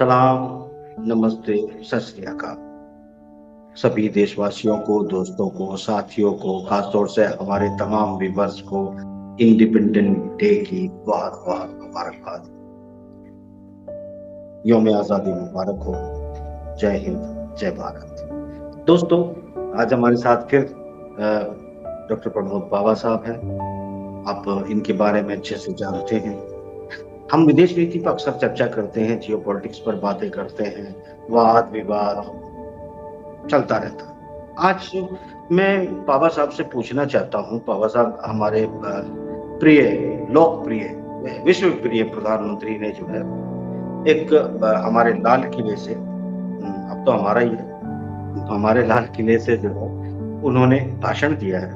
सलाम, नमस्ते, सत श्री अकाल। सभी देशवासियों को, दोस्तों को, साथियों को, खासतौर से हमारे तमाम व्यूअर्स को इंडिपेंडेंट डे की बहुत बहुत मुबारकबाद। यौम आज़ादी मुबारक हो। जय हिंद, जय भारत। दोस्तों, आज हमारे साथ फिर डॉक्टर प्रमोद बाबा साहब हैं। आप इनके बारे में अच्छे से जानते हैं। हम विदेश नीति पर अक्सर चर्चा करते हैं, जियोपॉलिटिक्स पर बातें करते हैं, वाद विवाद चलता रहता है। आज मैं बाबा साहब से पूछना चाहता हूँ। बाबा साहब हमारे प्रिय, लोकप्रिय, विश्व प्रिय प्रधानमंत्री ने जो है एक हमारे लाल किले से, अब तो हमारा ही है, हमारे लाल किले से जो है उन्होंने भाषण दिया है।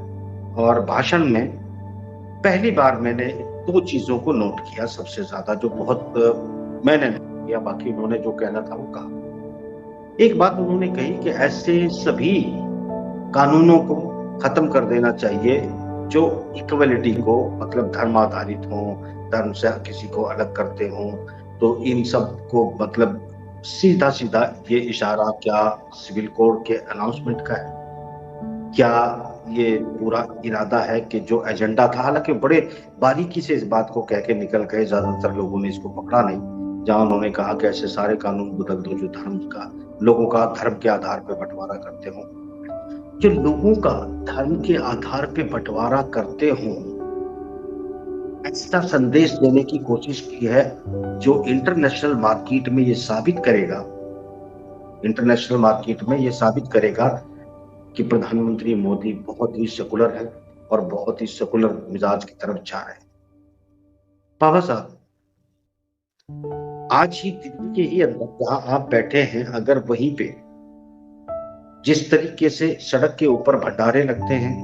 और भाषण में पहली बार मैंने दो चीजों को नोट किया सबसे ज्यादा, जो बहुत मैंने नहीं किया, बाकी उन्होंने जो कहना था वो कहा। एक बात उन्होंने कही कि ऐसे सभी कानूनों को खत्म कर देना चाहिए जो इक्वलिटी को, मतलब धर्म आधारित हो, धर्म से किसी को अलग करते हो, तो इन सब को, मतलब सीधा सीधा ये इशारा क्या सिविल कोड के अनाउंसमेंट का है, क्या ये पूरा इरादा है कि जो एजेंडा था, हालांकि बड़े बारीकी से इस बात को कह के निकल गए, ज्यादातर लोगों ने इसको पकड़ा नहीं, जहां उन्होंने कहा कि ऐसे सारे कानून बदल दो जो धर्म का, लोगों का धर्म के आधार पर बंटवारा करते हो। जो लोगों का धर्म के आधार पे बंटवारा करते हो, ऐसा संदेश देने की कोशिश की है जो इंटरनेशनल मार्केट में ये साबित करेगा, इंटरनेशनल मार्केट में ये साबित करेगा कि प्रधानमंत्री मोदी बहुत ही सेकुलर है और बहुत ही सेकुलर मिजाज की तरफ जा रहे हैं। बाबा साहब, आज ही दिल्ली के ही अंदर जहां आप बैठे हैं, अगर वहीं पे जिस तरीके से सड़क के ऊपर भंडारे लगते हैं,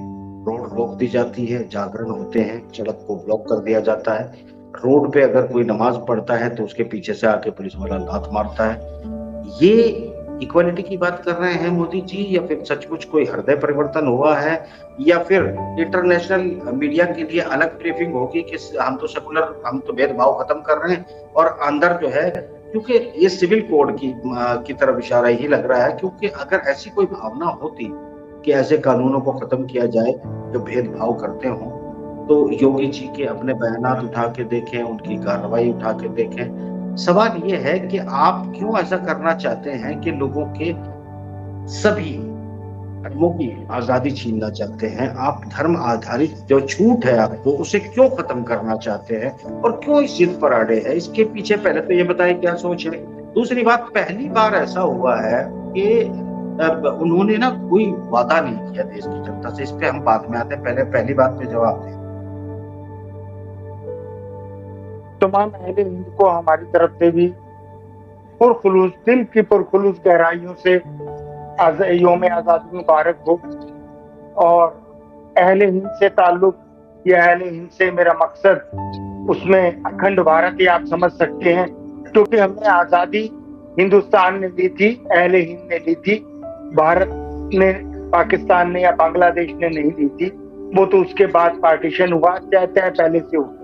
रोड रोक दी जाती है, जागरण होते हैं, सड़क को ब्लॉक कर दिया जाता है, रोड पे अगर कोई नमाज पढ़ता है तो उसके पीछे से आके पुलिस वाला लात मारता है, ये इक्वालिटी की बात कर रहे हैं मोदी जी, या फिर सचमुच कोई हृदय परिवर्तन हुआ है, या फिर इंटरनेशनल मीडिया के लिए अलग ब्रीफिंग होगी कि हम तो सेकुलर, हम तो भेदभाव खत्म कर रहे हैं, और अंदर जो है, क्योंकि ये सिविल कोड की तरफ इशारा ही लग रहा है, क्योंकि अगर ऐसी कोई भावना होती कि ऐसे कानूनों को खत्म किया जाए जो भेदभाव करते हो, तो योगी जी के अपने बयानात उठा के देखें, उनकी कार्रवाई उठा के देखें। सवाल ये है कि आप क्यों ऐसा करना चाहते हैं कि लोगों के सभी धर्मों की आजादी छीनना चाहते हैं? आप धर्म आधारित जो छूट है आपको, उसे क्यों खत्म करना चाहते हैं और क्यों इस जिद पर अड़े हैं? इसके पीछे पहले तो ये बताएं क्या सोच है। दूसरी बात, पहली बार ऐसा हुआ है कि उन्होंने ना कोई वादा नहीं किया देश की जनता से। इस पे हम बाद में आते हैं, पहले पहली बात पे जवाब दें। तमाम अहले हिंद को हमारी तरफ से भी पुरखुलूस, दिल की पुरखुलूस गहराइयों से यौम आज़ादी मुबारक हो। और अहले हिंद से ताल्लुक या अहले हिंद से मेरा मकसद, उसमें अखंड भारत ही आप समझ सकते हैं, क्योंकि हमने आज़ादी हिंदुस्तान ने ली थी, अहले हिंद ने ली थी, भारत ने, पाकिस्तान ने या बांग्लादेश ने नहीं ली थी। वो तो उसके बाद पार्टीशन हुआ, तय पहले से हुआ।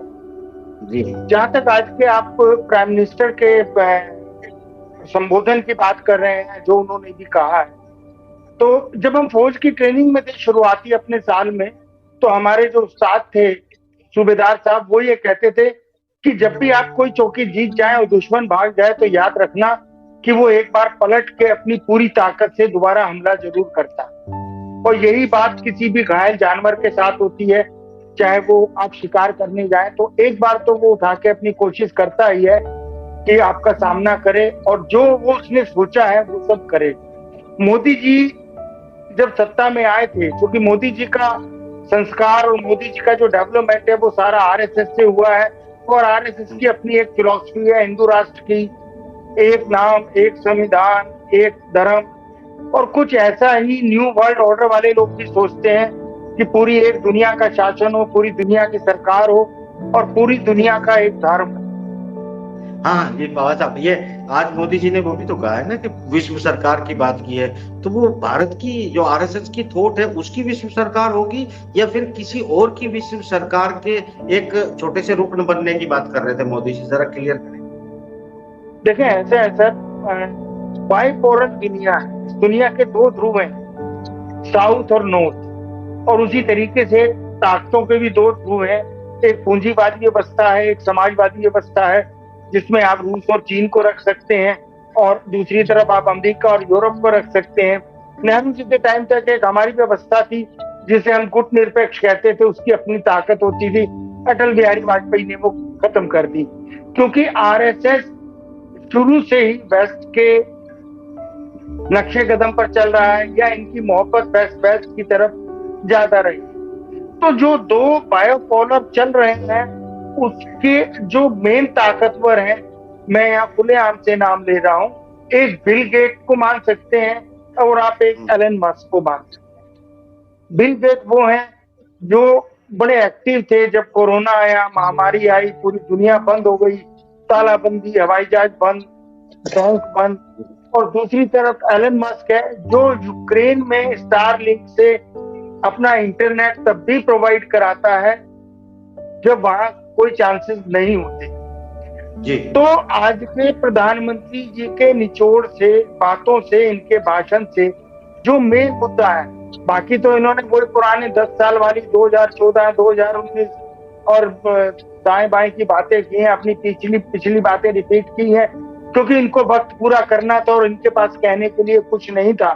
जहां तक आज के आप प्राइम मिनिस्टर के संबोधन की बात कर रहे हैं, जो उन्होंने भी कहा है, तो जब हम फौज की ट्रेनिंग में थे शुरुआती अपने साल में, तो हमारे जो उस्ताद थे सूबेदार साहब, वो ये कहते थे कि जब भी आप कोई चौकी जीत जाए और दुश्मन भाग जाए तो याद रखना कि वो एक बार पलट के अपनी पूरी ताकत से दोबारा हमला जरूर करता। और यही बात किसी भी घायल जानवर के साथ होती है, चाहे वो आप शिकार करने जाए तो एक बार तो वो उठा के अपनी कोशिश करता ही है कि आपका सामना करे, और जो वो उसने सोचा है वो सब करे। मोदी जी जब सत्ता में आए थे, क्योंकि मोदी जी का संस्कार और मोदी जी का जो डेवलपमेंट है वो सारा आरएसएस से हुआ है, और आरएसएस की अपनी एक फिलॉसफी है हिंदू राष्ट्र की, एक नाम, एक संविधान, एक धर्म, और कुछ ऐसा ही न्यू वर्ल्ड ऑर्डर वाले लोग भी सोचते हैं कि पूरी एक दुनिया का शासन हो, पूरी दुनिया की सरकार हो, और पूरी दुनिया का एक धर्म। हाँ, ये बाबा साहब, ये आज मोदी जी ने वो भी तो कहा है ना कि विश्व सरकार की बात की है, तो वो भारत की जो आरएसएस की थॉट है उसकी विश्व सरकार होगी, या फिर किसी और की विश्व सरकार के एक छोटे से रुकन बनने की बात कर रहे थे मोदी जी? जरा क्लियर करें। देखें, ऐसे है सर बाइपोलर दुनिया है, दुनिया के दो ध्रुव हैं, साउथ और नॉर्थ, और उसी तरीके से ताकतों के भी दो ध्रुव हैं, एक पूंजीवादी व्यवस्था है, एक समाजवादी व्यवस्था है, जिसमें आप रूस और चीन को रख सकते हैं, और दूसरी तरफ आप अमेरिका और यूरोप को रख सकते हैं। नेहरू जी के टाइम तक एक हमारी व्यवस्था थी जिसे हम गुट निरपेक्ष कहते थे, उसकी अपनी ताकत होती थी। अटल बिहारी वाजपेयी ने वो खत्म कर दी, क्योंकि आरएसएस शुरू से ही वेस्ट के नक्शे कदम पर चल रहा है, या इनकी मोहब्बत वेस्ट की तरफ ज्यादा रही। तो जो दो बायोपोलर चल रहे हैं, उसके जो मेन ताकतवर हैं, मैं यहाँ खुलेआम से नाम ले रहा हूँ, एक बिल गेट को मान सकते हैं और आप एक एलन मस्क को मान सकते हैं। बिल गेट वो हैं जो बड़े एक्टिव थे जब कोरोना आया, महामारी आई, पूरी दुनिया बंद हो गई, तालाबंदी, हवाई जहाज बंद, बैंक बंद। और दूसरी तरफ एलन मस्क है जो यूक्रेन में स्टारलिंक से अपना इंटरनेट तब भी प्रोवाइड कराता है जब वहां कोई चांसेस नहीं होते जी। तो आज के प्रधानमंत्री जी के निचोड़ से, बातों से, इनके भाषण से जो मेन मुद्दा है, बाकी तो इन्होंने वही पुराने 10 साल वाली 2014, 2019 और दाएं बाएं की बातें की हैं, अपनी पिछली बातें रिपीट की हैं, क्योंकि इनको वक्त पूरा करना था और इनके पास कहने के लिए कुछ नहीं था।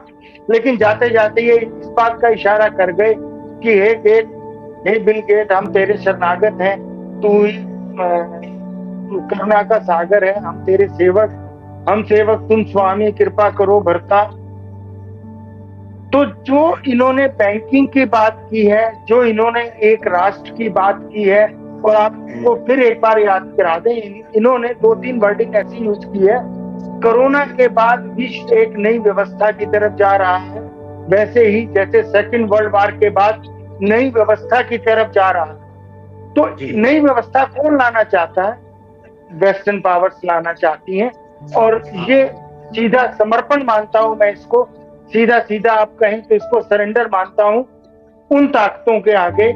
लेकिन जाते जाते ये इस बात का इशारा कर गए कि हे बिल गेट, हम तेरे शरणागत हैं, तू ही करुणा का सागर है, हम तेरे सेवक, हम सेवक तुम स्वामी, कृपा करो भरता। तो जो इन्होंने बैंकिंग की बात की है, जो इन्होंने एक राष्ट्र की बात की है, और आपको फिर एक बार याद करा दें, इन्होंने 2-3 वर्डिंग ऐसी यूज की है, कोरोना के बाद विश्व एक नई व्यवस्था की तरफ जा रहा है, वैसे ही जैसे सेकेंड वर्ल्ड वॉर के बाद नई व्यवस्था की तरफ जा रहा है। तो नई व्यवस्था कौन लाना चाहता है? वेस्टर्न पावर्स लाना चाहती हैं, और ये सीधा समर्पण मानता हूं मैं इसको, सीधा आप कहें तो इसको सरेंडर मानता हूं उन ताकतों के आगे।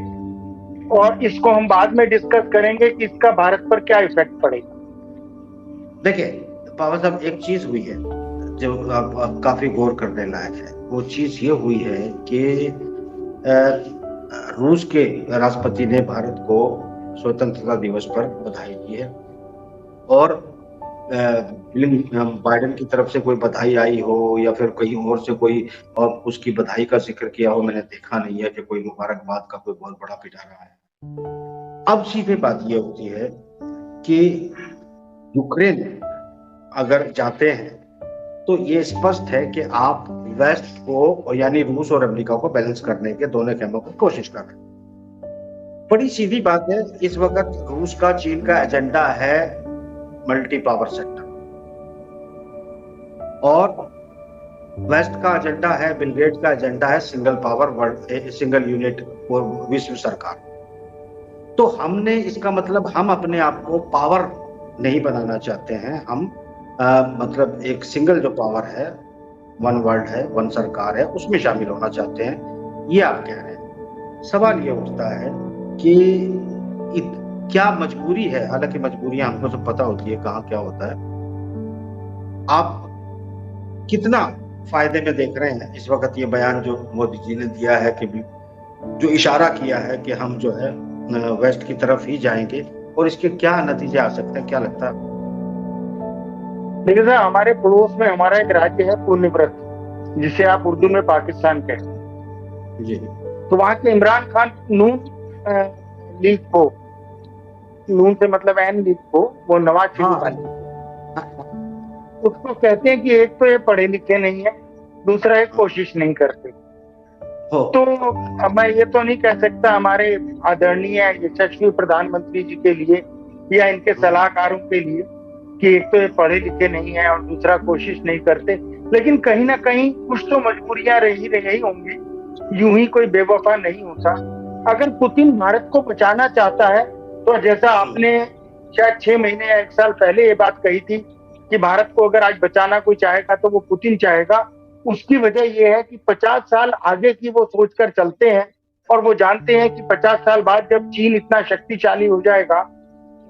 और इसको हम बाद में डिस्कस करेंगे कि इसका भारत पर क्या इफेक्ट पड़ेगा। देखिए पावर साहब, एक चीज हुई है जो अब काफी गौर करने लायक है। वो चीज ये हुई है कि रूस के राष्ट्रपति ने भारत को स्वतंत्रता दिवस पर बधाई दी है, और बाइडेन की तरफ से कोई बधाई आई हो या फिर कहीं और से कोई और उसकी बधाई का जिक्र किया हो, मैंने देखा नहीं है कि कोई मुबारकबाद का कोई बहुत बड़ा पिटारा है। अब सीधी बात यह होती है कि यूक्रेन अगर जाते हैं तो ये स्पष्ट है कि आप वेस्ट को, यानी रूस और अमेरिका को बैलेंस करने के दोनों कैमरों की कोशिश कर रहे हैं। बड़ी सीधी बात है, इस वक्त रूस का, चीन का एजेंडा है मल्टी पावर सेक्टर, और वेस्ट का एजेंडा है, बिल गेट्स का एजेंडा है single power world, single unit और विश्व सरकार। तो हमने, इसका मतलब हम अपने आप को पावर नहीं बनाना चाहते हैं, हम मतलब एक सिंगल जो पावर है, वन वर्ल्ड है, वन सरकार है, उसमें शामिल होना चाहते हैं, ये आप कह रहे हैं। सवाल ये उठता है कि क्या मजबूरी है? हालांकि मजबूरियां हमको सब पता होती है कहाँ क्या होता है। आप कितना फायदे में देख रहे हैं इस वक्त ये बयान जो मोदी जी ने दिया है, कि जो इशारा किया है कि हम जो है वेस्ट की तरफ ही जाएंगे, और इसके क्या नतीजे आ सकते हैं, क्या लगता है? देखिए सर, हमारे पड़ोस में हमारा एक राज्य है पुण्यव्रत, जिसे आप उर्दू में पाकिस्तान कहते हैं जी। तो वहां के इमरान खान नून लीग को, नून से मतलब एन लीग को, वो नवाज शरीफ वाली, उसको कहते हैं कि एक तो ये पढ़े लिखे नहीं है, दूसरा एक कोशिश नहीं करते। तो अब मैं ये तो नहीं कह सकता हमारे आदरणीय यशस्वी प्रधानमंत्री जी के लिए या इनके सलाहकारों के लिए कि एक तो ये पढ़े लिखे नहीं है और दूसरा कोशिश नहीं करते, लेकिन कहीं ना कहीं कुछ तो मजबूरियां रही होंगी, यूं ही कोई बेवफा नहीं होता। अगर पुतिन भारत को बचाना चाहता है तो जैसा आपने शायद 6 महीने या 1 साल पहले ये बात कही थी कि भारत को अगर आज बचाना कोई चाहेगा तो वो पुतिन चाहेगा, उसकी वजह ये है कि 50 साल आगे की वो सोचकर चलते हैं, और वो जानते हैं कि 50 साल बाद जब चीन इतना शक्तिशाली हो जाएगा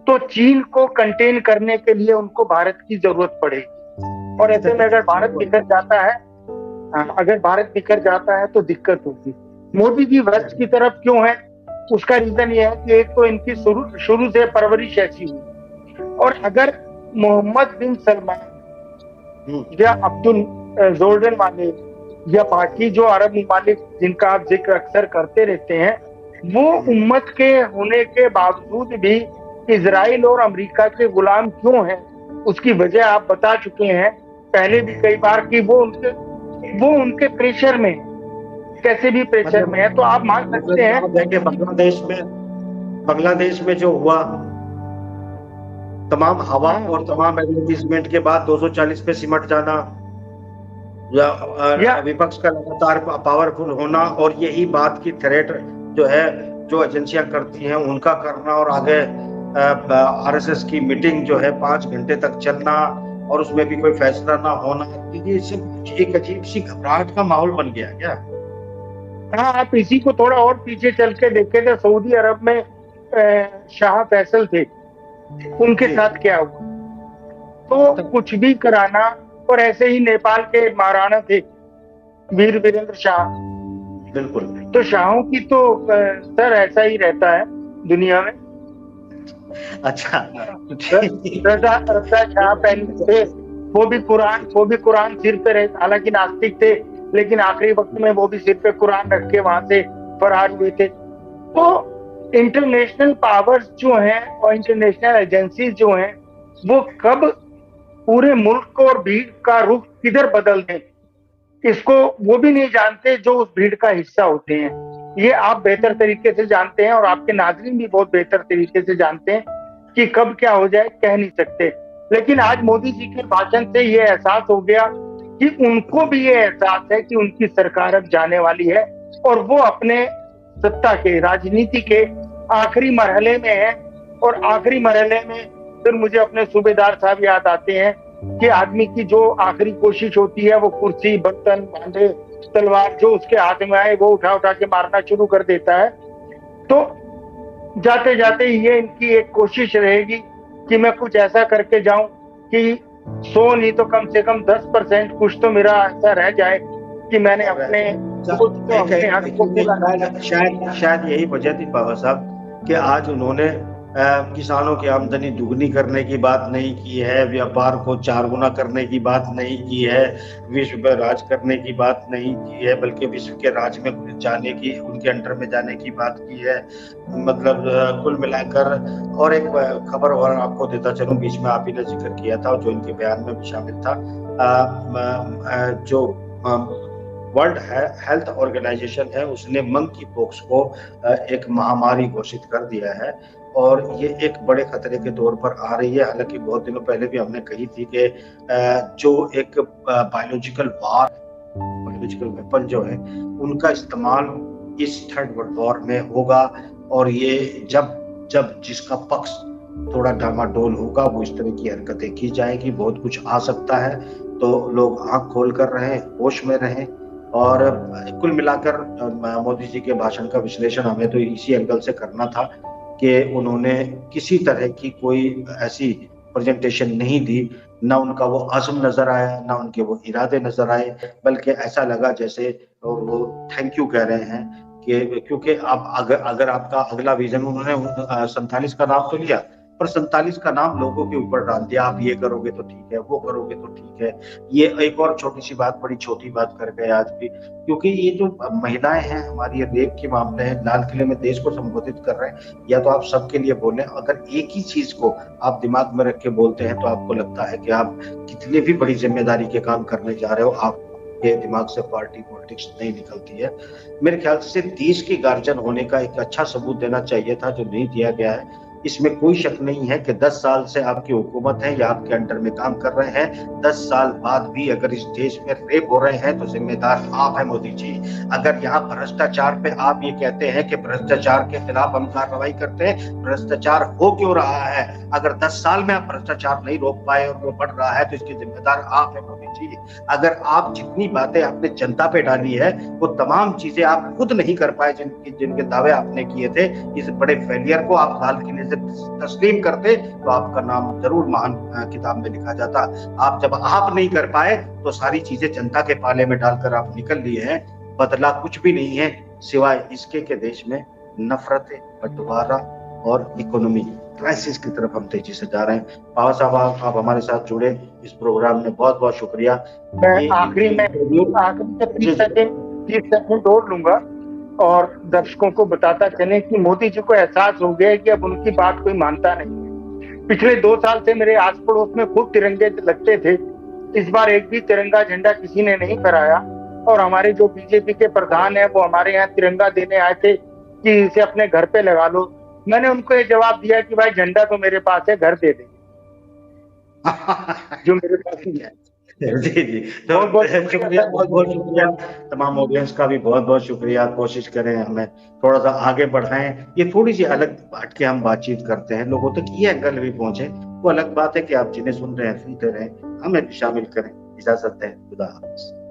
तो चीन को कंटेन करने के लिए उनको भारत की जरूरत पड़ेगी। और ऐसे में अगर भारत बिखर जाता है, अगर भारत बिखर जाता है तो दिक्कत होगी। मोदी जी वेस्ट की तरफ क्यों है, उसका रीजन ये है कि एक तो इनकी शुरू से परवरिश ऐसी हुई, और अगर मोहम्मद बिन सलमान या अब्दुल जोर्डन वाले या बाकी जो अरब ममालिक जिनका आप जिक्र अक्सर करते रहते हैं, वो उम्मत के होने के बावजूद भी इजराइल और अमेरिका के गुलाम क्यों हैं, उसकी वजह आप बता चुके हैं पहले भी कई बार कि वो उनके प्रेशर में, कैसे भी प्रेशर में है। तो आप मान सकते हैं कि बांग्लादेश में जो हुआ, तमाम हवा और तमाम एडवर्टीजमेंट के बाद 240 पे सिमट जाना, या विपक्ष का लगातार पावरफुल होना, और यही बात की थ्रेट जो है जो एजेंसियां करती हैं उनका करना, और आगे आरएसएस की मीटिंग जो है 5 घंटे तक चलना और उसमें भी कोई फैसला ना होना, ये सब एक अजीब सी घबराहट का माहौल बन गया क्या? हाँ, आप इसी को थोड़ा और पीछे चल के देखें तो सऊदी अरब में शाह फैसल थे, उनके साथ क्या हुआ? तो कुछ भी कराना। और ऐसे ही नेपाल के महाराणा थे वीर वीरेंद्र शाह, बिल्कुल। तो शाहों की तो सर ऐसा ही रहता है दुनिया में। अच्छा, रजा शाह पहले थे, वो भी कुरान सिर पे रहे, हालांकि नास्तिक थे, लेकिन आखिरी वक्त में वो भी सिर पे कुरान रख के वहां से फरार हुए थे। तो इंटरनेशनल पावर्स जो हैं और इंटरनेशनल एजेंसीज जो हैं, वो कब पूरे मुल्क को और भीड़ का रुख किधर बदल दें, इसको वो भी नहीं जानते जो उस भीड़ का हिस्सा होते हैं। ये आप बेहतर तरीके से जानते हैं और आपके नाज़रीन भी बहुत बेहतर तरीके से जानते हैं कि कब क्या हो जाए कह नहीं सकते। लेकिन आज मोदी जी के भाषण से ये एहसास हो गया कि उनको भी ये एहसास है कि उनकी सरकार अब जाने वाली है और वो अपने सत्ता के, राजनीति के आखिरी मरहले में है। और आखिरी मरहले में फिर मुझे अपने सूबेदार साहब याद आते हैं कि आदमी की जो आखिरी कोशिश होती है वो कुर्सी, बर्तन, भांडे, तलवार जो उसके हाथ में आए वो उठा उठा के मारना शुरू कर देता है। तो जाते जाते ये इनकी एक कोशिश रहेगी कि मैं कुछ ऐसा करके जाऊं कि 100 नहीं तो कम से कम 10% कुछ तो मेरा ऐसा रह जाए कि मैंने अपने शायद यही वजह थी बाबा साहब कि आज उन्होंने किसानों की आमदनी दुगनी करने की बात नहीं की है, व्यापार को 4 गुना करने की बात नहीं की है, विश्व में राज करने की बात नहीं की है, बल्कि विश्व के राज में जाने की, उनके अंडर में जाने की बात की है। मतलब कुल मिलाकर, और एक खबर और आपको देता चलूं, बीच में आप ही ने जिक्र किया था और जो इनके बयान में भी शामिल था, जो वर्ल्ड हेल्थ ऑर्गेनाइजेशन है उसने मंकी पॉक्स को एक महामारी घोषित कर दिया है और ये एक बड़े खतरे के तौर पर आ रही है। हालांकि बहुत दिनों पहले भी हमने कही थी कि जो एक बायोलॉजिकल वेपन जो है उनका इस्तेमाल इस 3rd वर्ल्ड वॉर में होगा, और ये जब जिसका पक्ष थोड़ा डामाडोल होगा वो इस तरह की हरकतें की जाएगी, बहुत कुछ आ सकता है। तो लोग आंख खोल कर रहें, होश में रहें। और कुल मिलाकर मोदी जी के भाषण का विश्लेषण हमें तो इसी एंगल से करना था कि उन्होंने किसी तरह की कोई ऐसी प्रेजेंटेशन नहीं दी, ना उनका वो आज़म नजर आया, ना उनके वो इरादे नजर आए, बल्कि ऐसा लगा जैसे वो थैंक यू कह रहे हैं कि क्योंकि अब अगर आपका अगला विजन, उन्होंने 47 का नाम तो लिया पर 47 का नाम लोगों के ऊपर डाल दिया, आप ये करोगे तो ठीक है, वो करोगे तो ठीक है। ये एक और छोटी सी बात, बड़ी छोटी बात कर गए आज भी, क्योंकि ये जो महिलाएं हैं हमारी, ये रेप के मामले हैं, लाल किले में देश को संबोधित कर रहे हैं, या तो आप सबके लिए बोलें, अगर एक ही चीज को आप दिमाग में रख के बोलते हैं तो आपको लगता है कि आप कितनी भी बड़ी जिम्मेदारी के काम करने जा रहे हो, आपके दिमाग से पार्टी पॉलिटिक्स नहीं निकलती है। मेरे ख्याल से देश के गार्जियन होने का एक अच्छा सबूत देना चाहिए था, जो नहीं दिया गया है। इसमें कोई शक नहीं है कि 10 साल से आपकी हुकूमत है या आपके अंडर में काम कर रहे हैं, 10 साल बाद भी अगर इस देश में रेप हो रहे हैं तो जिम्मेदार आप हैं मोदी जी। अगर यहाँ भ्रष्टाचार पे आप ये कहते हैं कि भ्रष्टाचार के खिलाफ हम कार्रवाई करते हैं, भ्रष्टाचार हो क्यों रहा है? अगर 10 साल में आप भ्रष्टाचार नहीं रोक पाए और वो बढ़ रहा है तो इसके जिम्मेदार आप हैं मोदी जी। अगर आप जितनी बातें आपने जनता पे डाली है वो तमाम चीजें आप खुद नहीं कर पाए जिनके दावे आपने किए थे, इस बड़े फेलियर को आप लाल किले से तस्लीम करते तो आपका नाम जरूर महान किताब में लिखा जाता। आप जब आप नहीं कर पाए तो सारी चीजें जनता के पाले में डालकर आप निकल लिए हैं। बदला कुछ भी नहीं है सिवाय इसके के देश में नफरत, बंटवारा और इकोनॉमी क्राइसिस की तरफ हम तेजी से जा रहे हैं। बाबा साहब आप हमारे साथ जुड़े इस प्रोग्राम में, बहुत बहुत शुक्रिया। मैं आखिरी में 30 सेकंड और लूंगा और दर्शकों को बताता चले कि मोदी जी को एहसास हो गया है कि अब उनकी बात कोई मानता नहीं है। पिछले 2 साल से मेरे आस पड़ोस में खूब तिरंगे लगते थे, इस बार एक भी तिरंगा झंडा किसी ने नहीं फहराया। और हमारे जो बीजेपी के प्रधान है वो हमारे यहाँ तिरंगा देने आए थे कि इसे अपने घर पे लगा लो। मैंने उनको ये जवाब दिया कि भाई झंडा तो मेरे पास है, घर दे दे जो मेरे पास ही है। जी जी, बहुत बहुत शुक्रिया, बहुत बहुत शुक्रिया। तमाम ऑडियंस का भी बहुत बहुत शुक्रिया। कोशिश करें हमें थोड़ा सा आगे बढ़ाएं, ये थोड़ी सी अलग हट के हम बातचीत करते हैं, लोगों तक ये एंगल भी पहुंचे। वो अलग बात है कि आप जिन्हें सुन रहे हैं सुनते रहें, हमें भी शामिल करें। इजाजत है, खुदा हाफिज।